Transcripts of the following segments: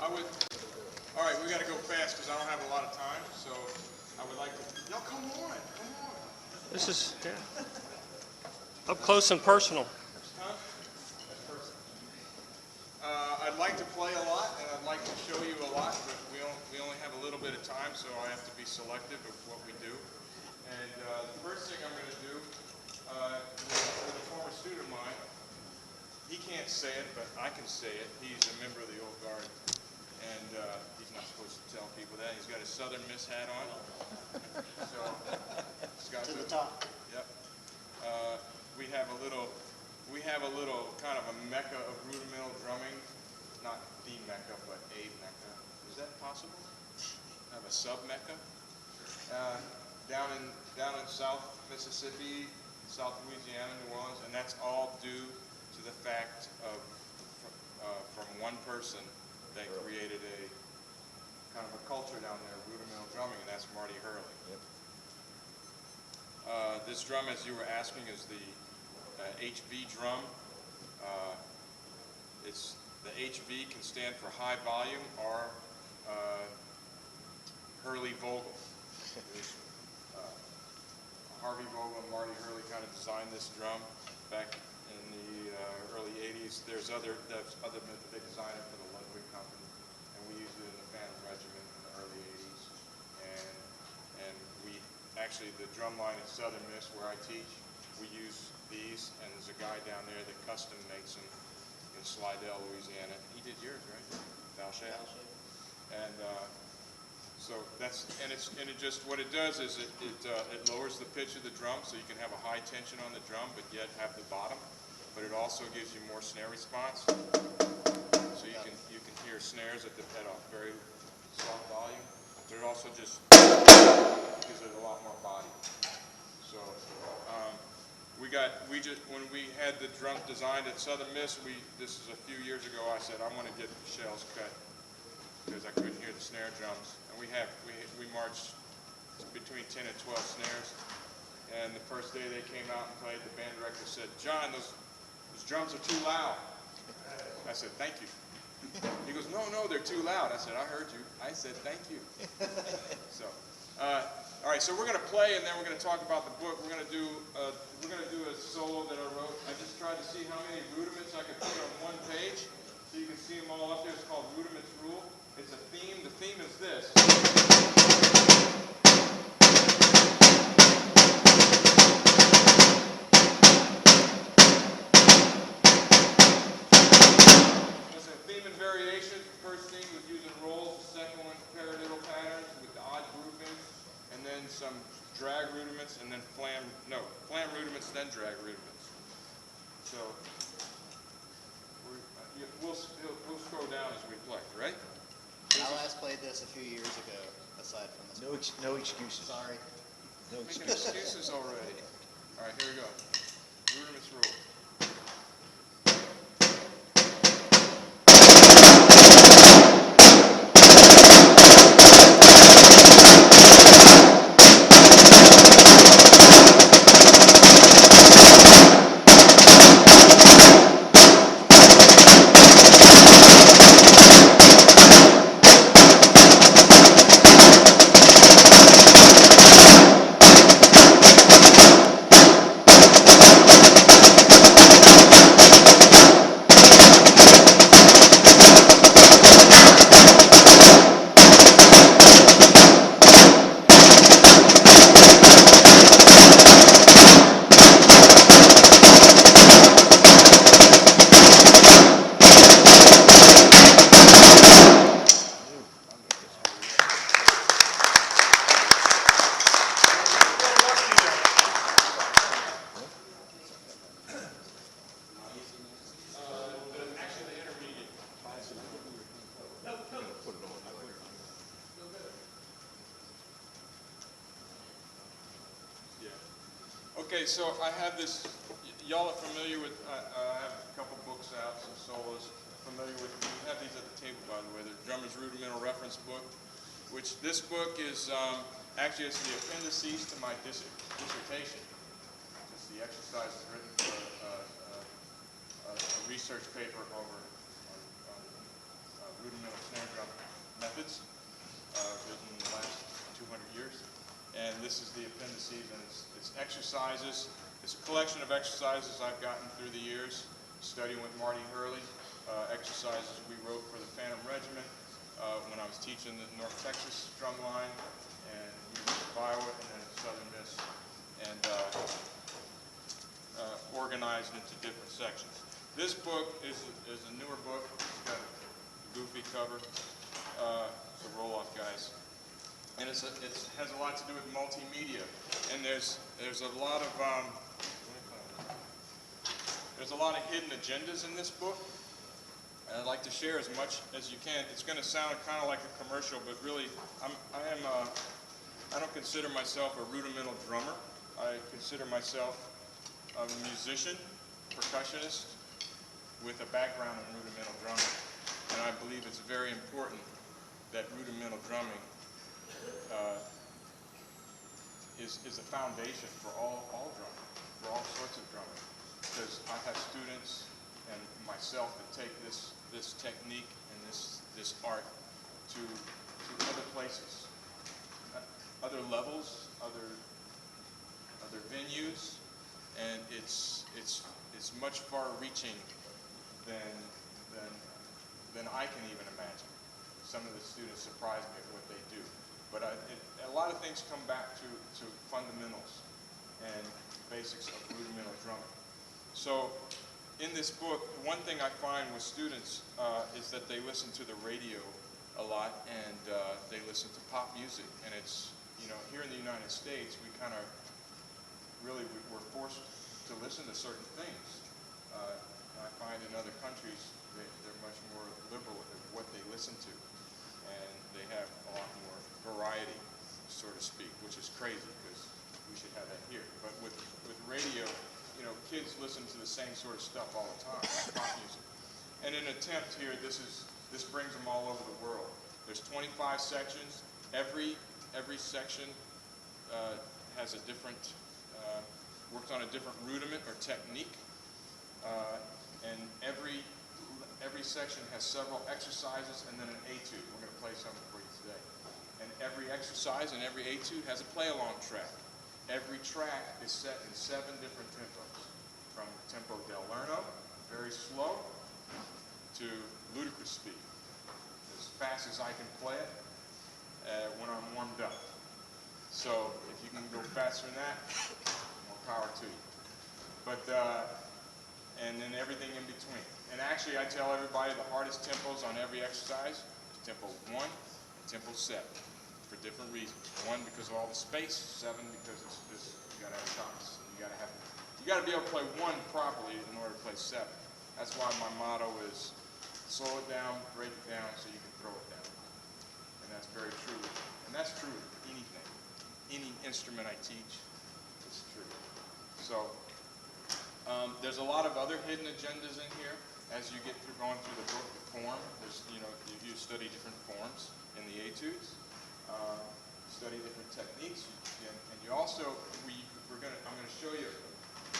I would, all right, we got to go fast because I don't have a lot of time, so I would like to, y'all come on. This is, yeah, up close and personal. Huh? That's personal. I'd like to play a lot, and I'd like to show you a lot, but we only have a little bit of time, so I have to be selective of what we do. And the first thing I'm going to do, with a former student of mine, he can't say it, but I can say it. He's a member of the Old Guard, and he's not supposed to tell people that. He's got his Southern Miss hat on. So, Scott, to the top. Yep. We have a little kind of a mecca of rudimental drumming. Not the mecca, but a mecca. Is that possible? Have a sub-mecca? Down in South Mississippi, South Louisiana, New Orleans, and that's all due to the fact of from one person that created a kind of a culture down there, rudimental drumming, and that's Marty Hurley. Yep. This drum, as you were asking, is the HV drum. The HV can stand for high volume or Hurley Vogel. Harvey Vogel and Marty Hurley kind of designed this drum back in the early 80s. There's other they designed it for the Ludwig Company, and we used it in the Phantom Regiment in the early 80s. And we actually, the drum line at Southern Miss where I teach, we use these, and there's a guy down there that custom makes them in Slidell, Louisiana. He did yours, right? Valchette. And so that's, and it just, what it does is it lowers the pitch of the drum so you can have a high tension on the drum but yet have the bottom, but it also gives you more snare response. So you can hear snares at a very soft volume, but it also just gives it a lot more body. So when we had the drum designed at Southern Miss, this is a few years ago, I said I want to get the shells cut because I couldn't hear the snare drums. And we marched between 10 and 12 snares. And the first day they came out and played, the band director said, "John, those drums are too loud." I said, "Thank you." He goes, "No, they're too loud." I said, "I heard you." I said, "Thank you." So, all right, so we're going to play, and then we're going to talk about the book. We're going to do a solo that I wrote. I just tried to see how many rudiments I could put on one page, so you can see them all up there. It's called Rudiments Rule. It's a theme. The theme is this. Listen, theme and variations. The first theme was using rolls. The second one, paradiddle patterns with the odd groupings, and then some drag rudiments, and then flam rudiments, then drag rudiments. So we'll scroll down as we play, right? I last played this a few years ago, aside from this. No excuses. Sorry. No Making excuses. excuses already. All right, here we go. Rudiments rule. Okay, so I have this, y'all are familiar with, I have a couple books out, some solos, familiar with, we have these at the table, by the way, the Drummer's Rudimental Reference Book, which this book is, actually it's the appendices to my dissertation. It's the exercises written for a research paper over on rudimental snare drum methods written in the last 200 years. And this is the appendices, and it's exercises. It's a collection of exercises I've gotten through the years, studying with Marty Hurley, exercises we wrote for the Phantom Regiment when I was teaching the North Texas drum line, and University of Iowa, and then Southern Miss, and organized into different sections. This book is a newer book. It's got a goofy cover. It's a roll-off, guys. And it has a lot to do with multimedia. And there's a lot of hidden agendas in this book. And I'd like to share as much as you can. It's going to sound kind of like a commercial, but really, I don't consider myself a rudimental drummer. I consider myself a musician, percussionist, with a background in rudimental drumming. And I believe it's very important that rudimental drumming is a foundation for all drumming, for all sorts of drumming. Because I have students and myself that take this technique and this art to other places, other levels, other venues, and it's much far-reaching than I can even imagine. Some of the students surprise me at what they do, but a lot of things come back to fundamentals and basics of rudimental drumming. So in this book, one thing I find with students is that they listen to the radio a lot, and they listen to pop music. And it's, here in the United States, we kind of we're forced to listen to certain things. I find in other countries they're much more liberal with what they listen to, and they have a lot more variety, so to speak, which is crazy because we should have that here. But with radio, kids listen to the same sort of stuff all the time, pop music. And in an attempt here, this brings them all over the world. There's 25 sections. Every section has a different, works on a different rudiment or technique. And every section has several exercises and then an etude. We're going to play something for you today. And every exercise and every etude has a play-along track. Every track is set in 7 different tempos, from tempo del Lerno, very slow, to ludicrous speed, as fast as I can play it when I'm warmed up. So if you can go faster than that, more power to you. But and then everything in between. And actually, I tell everybody the hardest tempos on every exercise is tempo 1 and tempo 7 for different reasons. 1 because of all the space, 7 because you got to have shots. You got to be able to play 1 properly in order to play 7. That's why my motto is slow it down, break it down so you can throw it down. And that's very true. And that's true with anything. Any instrument I teach is true. So there's a lot of other hidden agendas in here as you get through going through the book. The form, there's, you study different forms in the etudes, study different techniques, and you also I'm going to show you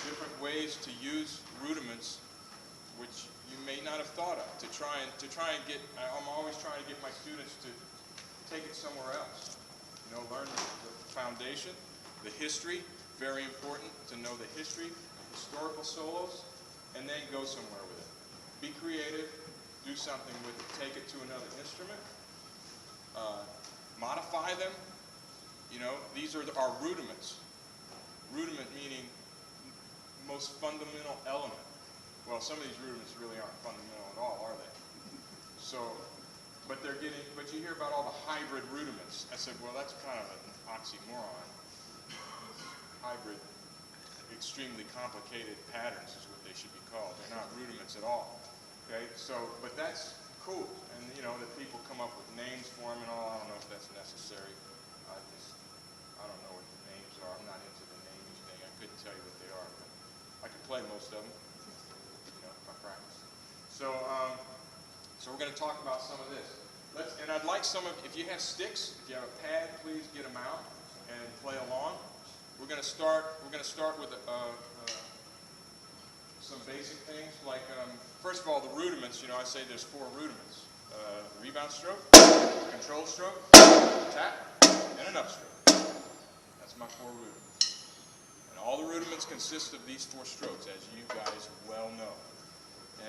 different ways to use rudiments which you may not have thought of to try and get. I'm always trying to get my students to take it somewhere else. Learn the foundation, the history. Very important to know the history, historical solos, and then go somewhere with it. Be creative, do something with it, take it to another instrument, modify them. These are our rudiments. Rudiment meaning most fundamental element. Well, some of these rudiments really aren't fundamental at all, are they? So, but you hear about all the hybrid rudiments. I said, well, that's kind of an oxymoron. Hybrid, extremely complicated patterns is what they should be called. They're not rudiments at all. Okay, so, but that's cool. And that people come up with names for them and all. I don't know if that's necessary. I don't know what the names are. I'm not into the naming thing. I couldn't tell you what they are, but I can play most of them, if I practice. So, so we're going to talk about some of this. And I'd like if you have sticks, if you have a pad, please get them out and play along. We're going to start with some basic things like, first of all, the rudiments. I say there's 4 rudiments. rebound stroke, control stroke, tap, and an upstroke. That's my 4 rudiments. And all the rudiments consist of these 4 strokes, as you guys well know.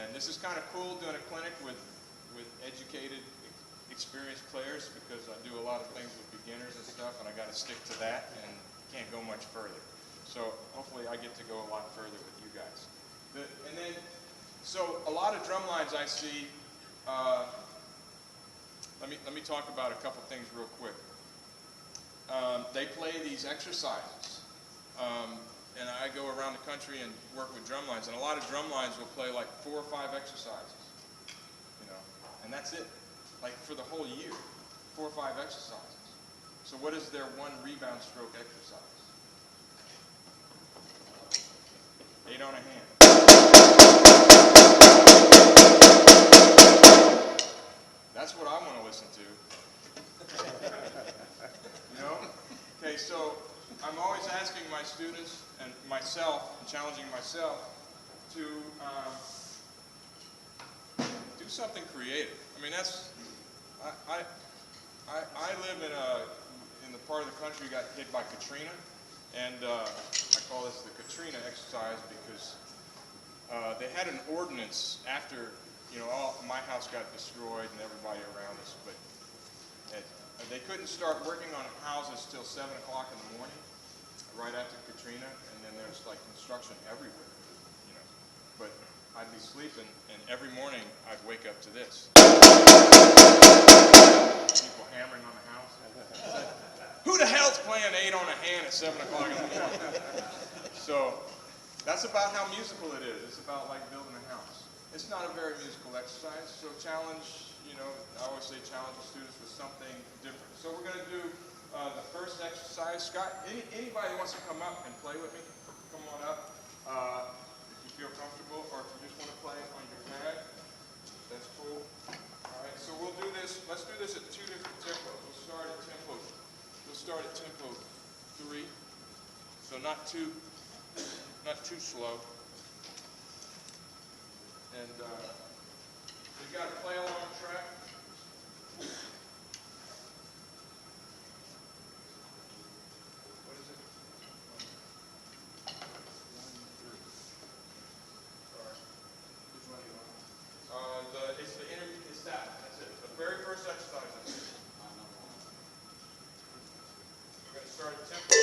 And this is kind of cool doing a clinic with educated, experienced players, because I do a lot of things with beginners and stuff, and I got to stick to that and can't go much further. So hopefully I get to go a lot further with you guys. So a lot of drum lines I see. Let me talk about a couple things real quick. They play these exercises, and I go around the country and work with drum lines, and a lot of drum lines will play like 4 or 5 exercises, and that's it, like for the whole year, 4 or 5 exercises. So what is their 1 rebound stroke exercise? 8 on a hand. That's what I want to listen to. Okay, so I'm always asking my students and myself, and challenging myself to do something creative. I mean, I live in the part of the country got hit by Katrina, and I call this the Katrina exercise because they had an ordinance after my house got destroyed and everybody around us, but they couldn't start working on houses till 7 o'clock in the morning, right after Katrina, and then there's like construction everywhere, But I'd be sleeping, and every morning I'd wake up to this. People hammering on the house. Who the hell's playing 8 on a hand at 7 o'clock in the morning? So that's about how musical it is. It's about like building a house. It's not a very musical exercise, so challenge, I always say challenge the students with something different. So we're going to do the first exercise. Scott, anybody who wants to come up and play with me, come on up. If you feel comfortable, or if you just want to play on your pad, that's cool. All right, so we'll do this. Let's do this at 2 different tempos. We'll start at tempo 3. So not too slow. And we've got a play along track. What is it? 1, 3. Sorry. Which one do you want? It's the interview. It's that. That's it. The very first exercise. That's it. We're going to start at tempo 3.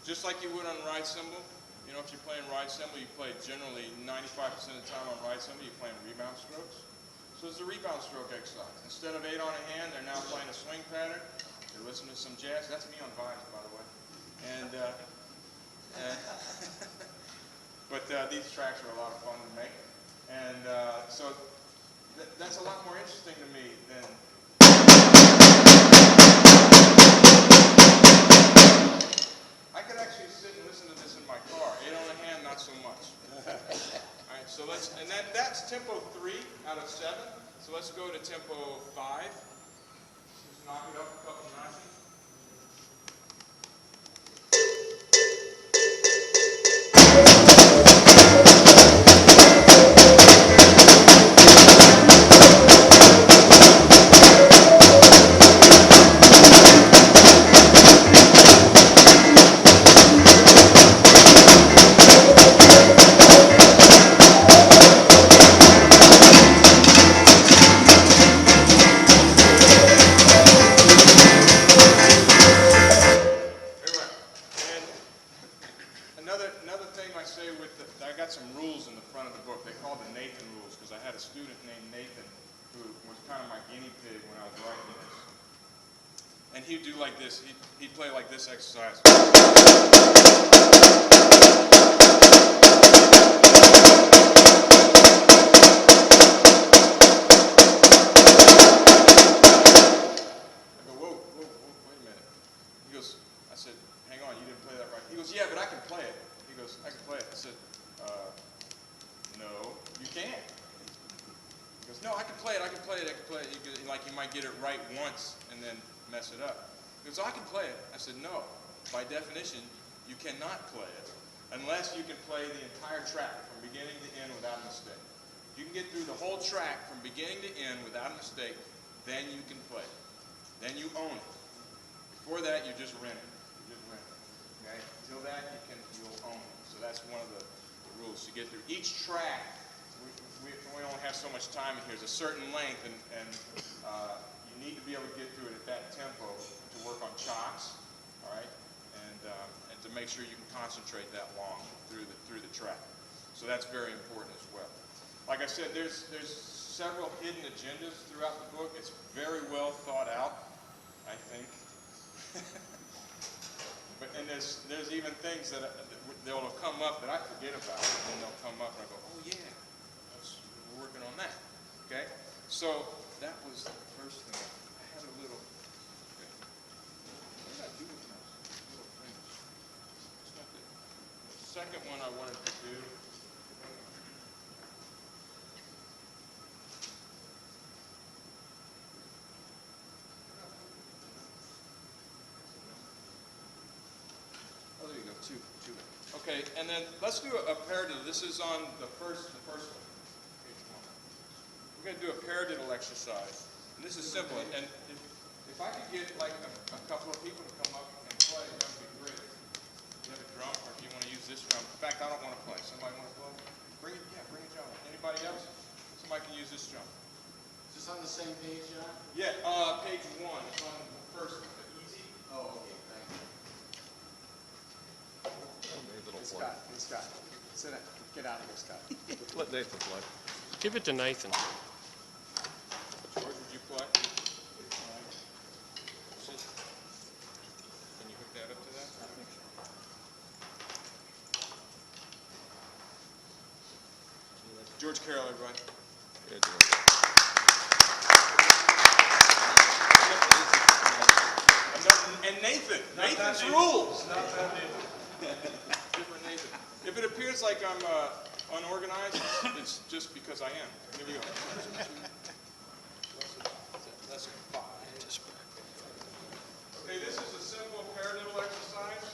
Just like you would on ride cymbal. If you're playing ride cymbal, you play generally 95% of the time on ride cymbal, you're playing rebound strokes. So it's a rebound stroke exercise. Instead of 8 on a hand, they're now playing a swing pattern. They're listening to some jazz. That's me on vines, by the way. But these tracks are a lot of fun to make. And so that's a lot more interesting to me than I could actually sit and listen to this in my car. 8 on a hand, not so much. All right, so that's tempo 3 out of 7. So let's go to tempo 5. Just knock it up a couple notches. And he'd do like this. He'd play like this exercise. like you might get it right once and then mess it up. Because I can play it. I said, no. By definition, you cannot play it unless you can play the entire track from beginning to end without a mistake. If you can get through the whole track from beginning to end without a mistake, then you can play it. Then you own it. Before that, you're just renting. You're just renting. Okay? Until that, you'll own it. So that's one of the rules to get through. Each track, we only have so much time in here. There's a certain length, and you need to be able to get through it at that tempo to work on chocks, all right, and to make sure you can concentrate that long through the track. So that's very important as well. Like I said, there's several hidden agendas throughout the book. It's very well thought out, I think. And there's even things that they'll come up that I forget about, and they'll come up and I go, oh yeah, we're working on that. Okay, so that was the first thing. I had a little. Okay. What did I do with my little things? It's not good. The second one I wanted to do. Oh, there you go, two. Okay, and then let's do a paradiddle. This is on the first one, page 1. We're going to do a paradiddle exercise. And this is simple. And if I could get like a couple of people to come up and play, that would be great. You have a drum, or if you want to use this drum. In fact, I don't want to play. Somebody want to play? Bring it, yeah, bring a drum. Anybody else? Somebody can use this drum. Is this on the same page, John? Yeah, page 1. It's on the first one, the easy. Oh, okay, thank you. Hey, Scott, sit down. Get out of here, Scott. Let Nathan play. Give it to Nathan. George, would you play? Can you hook that up to that? I think so. George Carroll, everybody. Yeah, George. And Nathan. Nathan's rules. Different Nathan. If it appears like I'm unorganized, it's just because I am. Here we go. Lesson 5. Okay, this is a simple paradiddle exercise.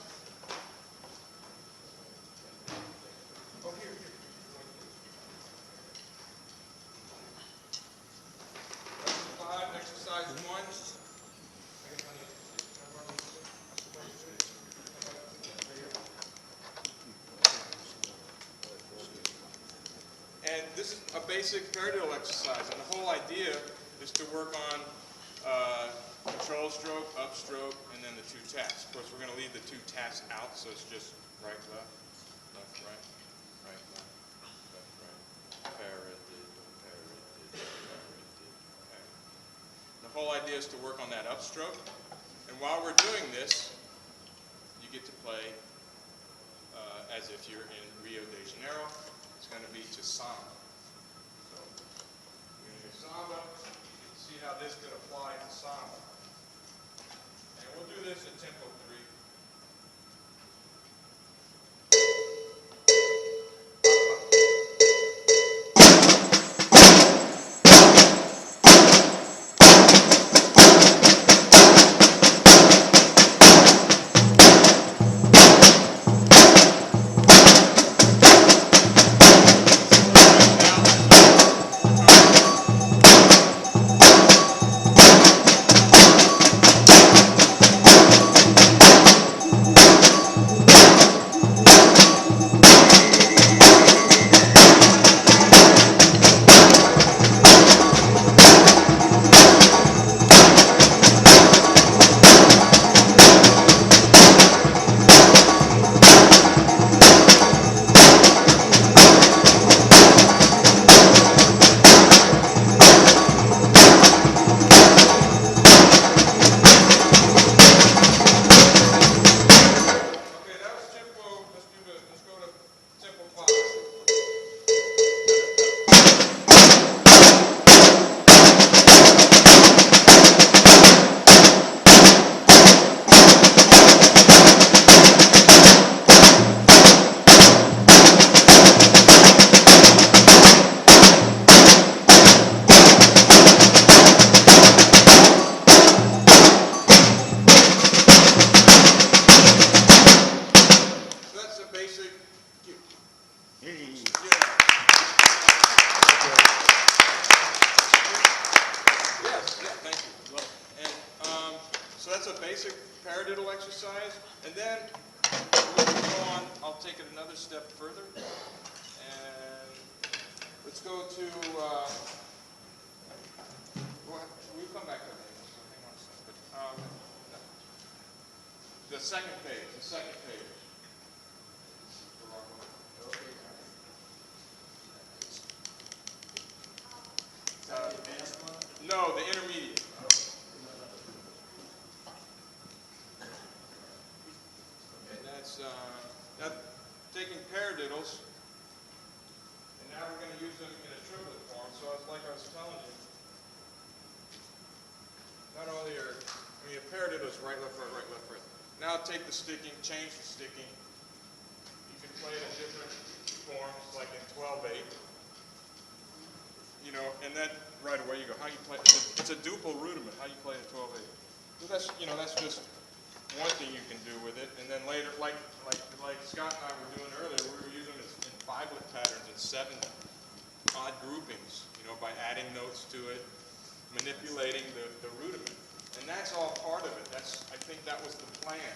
Oh, here. Lesson 5, exercise 1. And this is a basic paradiddle exercise, and the whole idea is to work on control stroke, upstroke, and then the 2 taps. Of course, we're going to leave the 2 taps out, so it's just right, left, left, right, right, left, left, right, paradiddle, paradiddle, paradiddle, paradiddle. The whole idea is to work on that upstroke, and while we're doing this, you get to play as if you're in Rio de Janeiro. It's going to be to samba. So we're going to do samba. See how this could apply to samba. And we'll do this at tempo 3. that's a basic paradiddle exercise, and then we'll go on. I'll take it another step further, and let's go to. We'll come back to that. So hang on a second. No. The second page. The second page. No, the intermediate. And that's taking paradiddles, and now we're going to use them in a triplet form. So it's like I was telling you, not only are, a paradiddle is right, left, right. Now take the sticking, change the sticking. You can play it in different forms, like in 12/8. You know, and then right away you go, how you play? It's a duple rudiment. How you play in 12/8? So that's just one thing you can do with it. And then later, like Scott and I were doing earlier, we were using it in 5-lit patterns and 7 odd groupings. You know, by adding notes to it, manipulating the rudiment, and that's all part of it. I think that was the plan.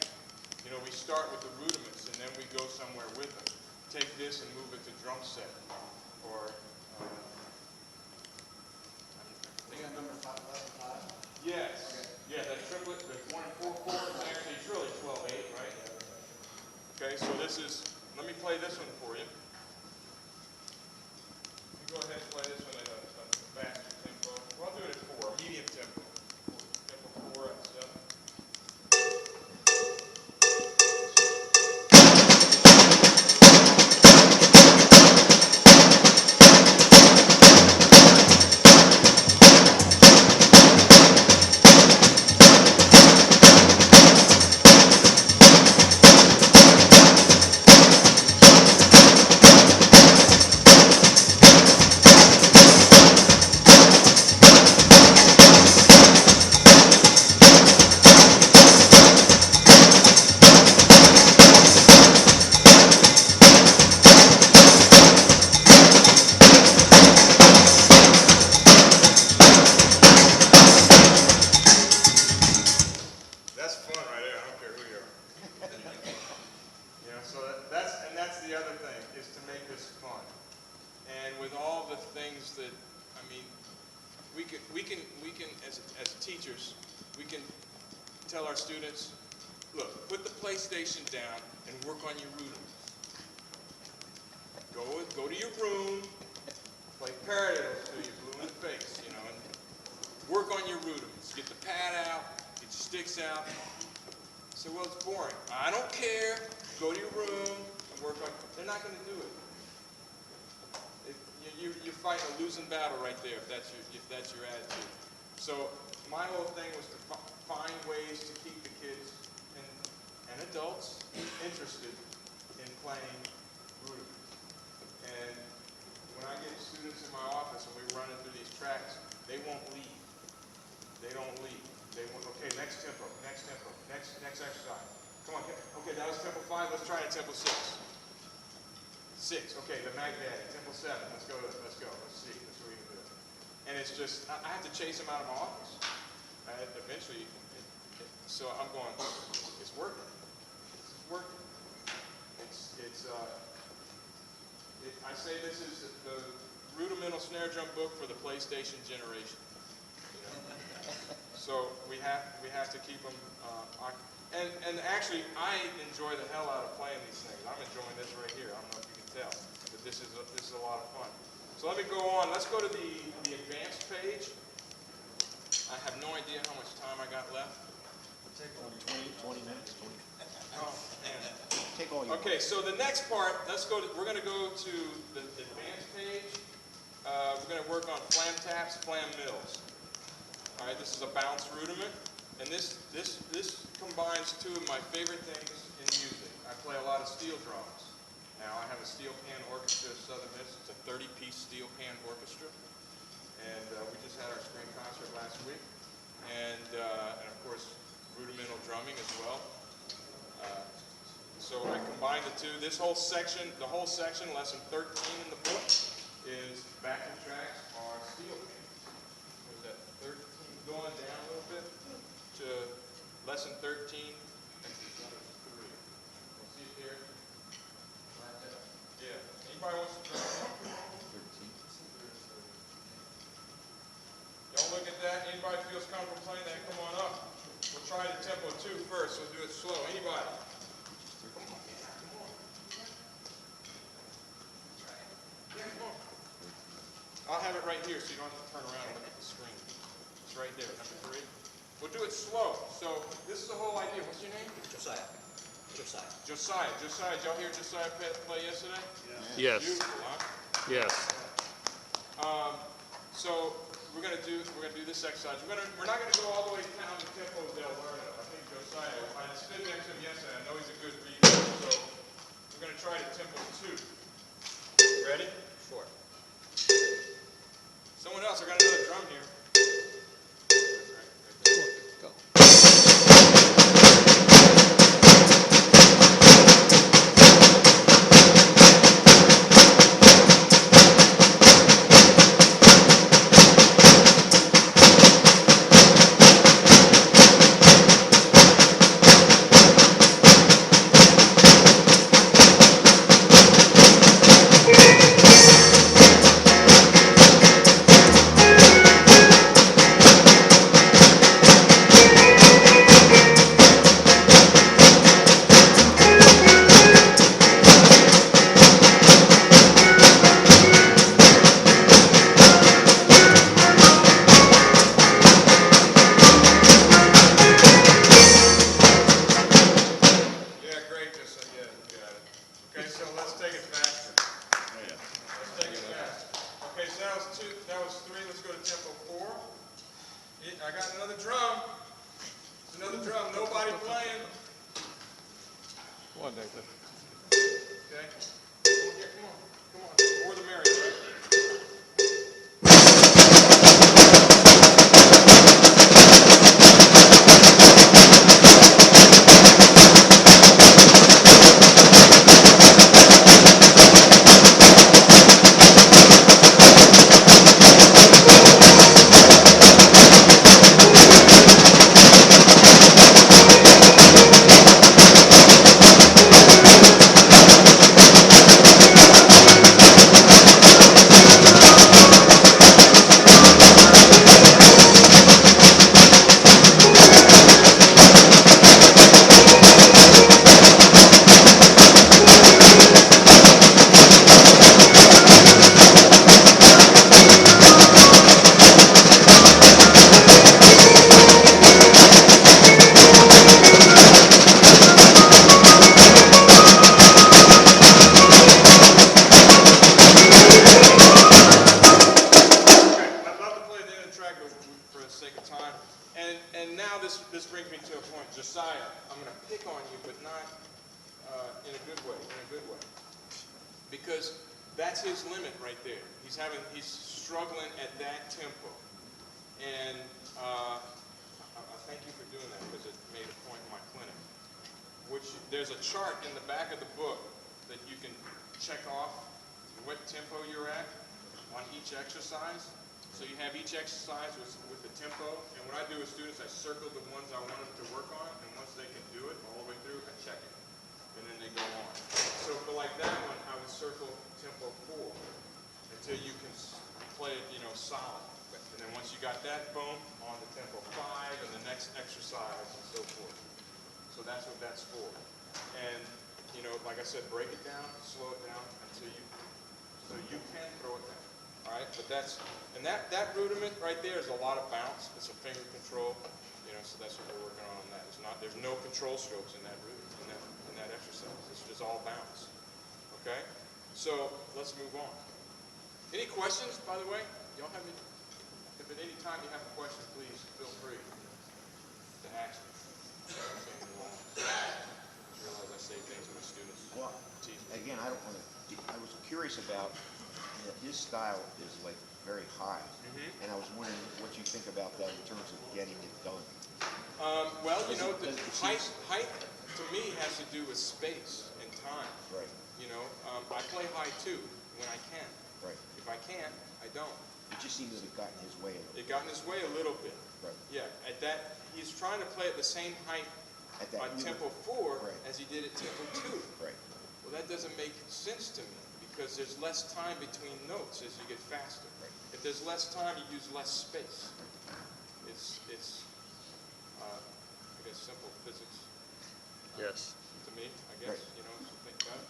You know, we start with the rudiments and then we go somewhere with them. Take this and move it to drum set, or. Number 5, 11, 5? Yes. Okay. Yeah, that triplet, the 1 and 4 chords, actually it's really 12/8, right? Okay, so let me play this one for you. You go ahead and play this one at a faster tempo. Well, I'll do it at 4, medium tempo. Tempo 4 and 7. As teachers, we can tell our students, look, put the PlayStation down and work on your rudiments. Go to your room, play paradiddles till you're blue in the face, you know, and work on your rudiments. Get the pad out, get your sticks out. Say, well, it's boring. I don't care. Go to your room and work on. They're not going to do it. You're fighting a losing battle right there if that's your attitude. So my whole thing was to find ways to keep the kids and adults interested in playing rudiments. And when I get students in my office and we're running through these tracks, they won't leave. They don't leave. They won't. Okay, next tempo, next exercise. Come on. Okay, that was tempo 5. Let's try it at tempo 6. 6. Okay, the mag daddy. Tempo 7. Let's go. Let's see. Let's see what we can do. And it's just, I have to chase them out of my office. Eventually, so I'm going, it's working. It's working. I say this is the rudimental snare drum book for the PlayStation generation. You know? So we have to keep them and actually I enjoy the hell out of playing these things. I'm enjoying this right here. I don't know if you can tell, but this is a lot of fun. So let me go on. Let's go to the advanced page. I have no idea how much time I got left. Take on 20 minutes. Oh man. Take all your. Okay, so the next part, we're going to go to the advanced page. We're going to work on flam taps, flam mills. All right, this is a bounce rudiment, and this combines two of my favorite things in music. I play a lot of steel drums. Now I have a steel pan orchestra at Southern Miss. It's a 30-piece steel pan orchestra, and we just had our spring concert last week, and of course rudimental drumming as well. So I combined the two. This whole section, lesson 13 in the book, is backing tracks are steel pans. Was that 13 going down a little bit to Lesson 13, exercise 3. We'll see it here. Yeah. Anybody wants to drum? Don't look at that. Anybody feels comfortable playing that, come on up. We'll try the tempo 2 first. We'll do it slow. Anybody? Come on. Come on. Yeah, come on. I'll have it right here so you don't have to turn around and look at the screen. It's right there, number 3. We'll do it slow. So this is the whole idea. What's your name? Josiah. Josiah. Josiah. Josiah, did y'all hear Josiah play yesterday? Yes. Beautiful, huh? Yes. So we're gonna do this exercise. We're not gonna go all the way down the tempo they'll learn it. I think Josiah, I stood next to him yesterday. I know he's a good reader. So we're gonna try the tempo 2. Ready? Sure. Someone else, I got another drum here. Go. I got another drum. It's another drum. Nobody playing. Come on, Nathan. Okay. Yeah, come on. Come on. More the merrier, right? This brings me to a point. Josiah, I'm going to pick on you, but not in a good way. Because that's his limit right there. He's struggling at that tempo. And I thank you for doing that because it made a point in my clinic. There's a chart in the back of the book that you can check off what tempo you're at on each exercise. So you have each exercise with the tempo, and what I do with students, I circle the ones I want them to work on, and once they can do it all the way through, I check it, and then they go on. So for like that one, I would circle tempo 4 until you can play it, solid. And then once you got that, boom, on to tempo 5, and the next exercise, and so forth. So that's what that's for. And, like I said, break it down, slow it down until so you can throw it down. All right, but that rudiment right there is a lot of bounce. It's a finger control, so that's what we're working on that. There's no control strokes in that rudiment, in that exercise. It's just all bounce. Okay, so let's move on. Any questions, by the way? Y'all have any? If at any time you have a question, please feel free to ask me. I realize I say things to my students. Well, again, I was curious about. His style is like very high, and I was wondering what you think about that in terms of getting it done. Well, the height to me has to do with space and time. Right. I play high too when I can. Right. If I can't, I don't. It just seems to have gotten his way. It got in his way a little bit. Right. Yeah, at that, he's trying to play at the same height At that on unit. tempo 4 Right. as he did at tempo 2. Right. Well, that doesn't make sense to me because there's less time between notes as you get faster. Right. If there's less time, you use less space. It's I guess, simple physics Yes. to me, I guess, Right. you know, if you think about it.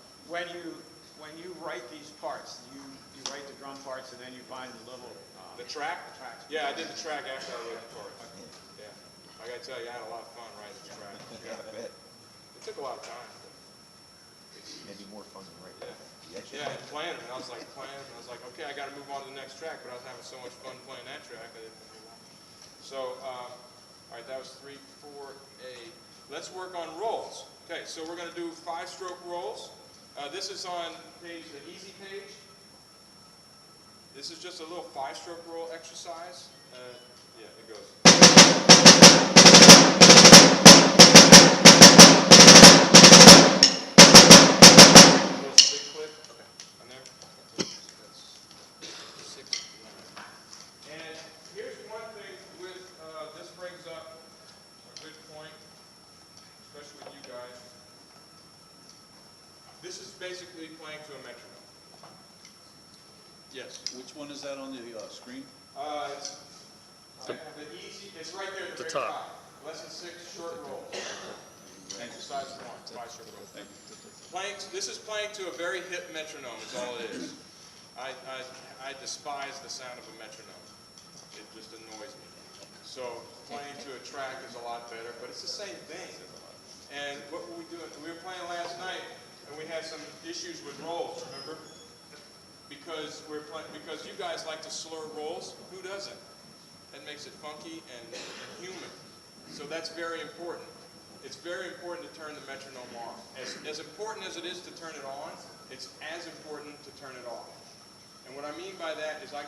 When you write these parts, you write the drum parts and then you find the little The track? tracks. Yeah, I did the track after I wrote the chorus. Yeah. I gotta tell you, I had a lot of fun writing the track. Yeah, I bet. It took a lot of time. Maybe more fun than right. Yeah. Yeah, and playing it, and I was like, okay, I gotta move on to the next track, but I was having so much fun playing that track, I didn't move on. So, all right, that was 3, 4A. Let's work on rolls. Okay, so we're gonna do 5-stroke rolls. This is on the easy page. This is just a little 5-stroke roll exercise. Yeah, it goes. Little stick clip. Okay, on there. That's 6, 9. And here's one thing with, this brings up a good point, especially with you guys. This is basically playing to a metronome. Yes. Which one is that on the screen? I have the easy, it's right there at the The very top. top. Lesson 6, short roll. Exercise 1, 5-stroke roll. This is playing to a very hip metronome is all it is. I despise the sound of a metronome. It just annoys me. So playing to a track is a lot better, but it's the same thing. And what were we doing? We were playing last night, and we had some issues with rolls, remember? Because you guys like to slur rolls. Who doesn't? That makes it funky and human. So that's very important. It's very important to turn the metronome off. As important as it is to turn it on, it's as important to turn it off. And what I mean by that is I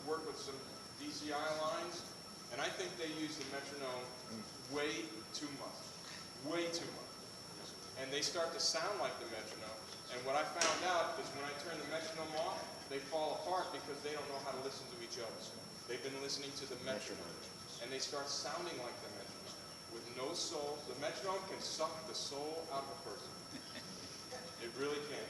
work with some DCI lines, and I think they use the metronome way too much. Way too much. And they start to sound like the metronome. And what I found out is when I turn the metronome off, they fall apart because they don't know how to listen to each other. They've been listening to the metronome. And they start sounding like the metronome. With no soul. The metronome can suck the soul out of a person. It really can.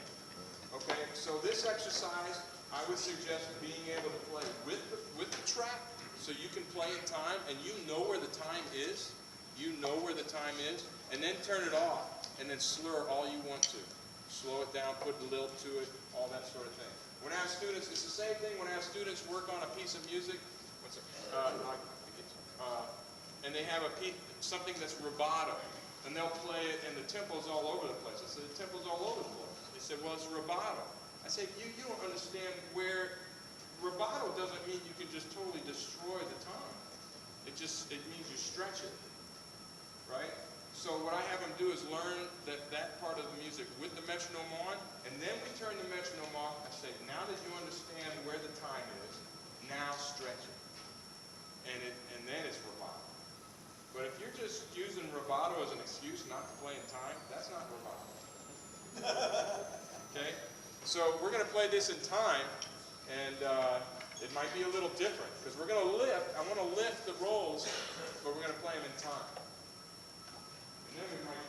Okay, so this exercise, I would suggest being able to play with the track so you can play in time and you know where the time is. You know where the time is. And then turn it off. And then slur all you want to. Slow it down, put a lilt to it, all that sort of thing. When I have students, it's the same thing when I have students work on a piece of music, and they have something that's rubato, and they'll play it, and the tempo's all over the place. I said, the tempo's all over the place. They said, well, it's rubato. I said, you don't understand where rubato doesn't mean you can just totally destroy the time. It means you stretch it, right? So what I have them do is learn that part of the music with the metronome on, and then we turn the metronome off and say, now that you understand where the time is, now stretch it. And then it's rubato. But if you're just using rubato as an excuse not to play in time, that's not rubato. Okay? So we're going to play this in time, and it might be a little different, because we're going to lift, I want to lift the rolls, but we're going to play them in time. And then we might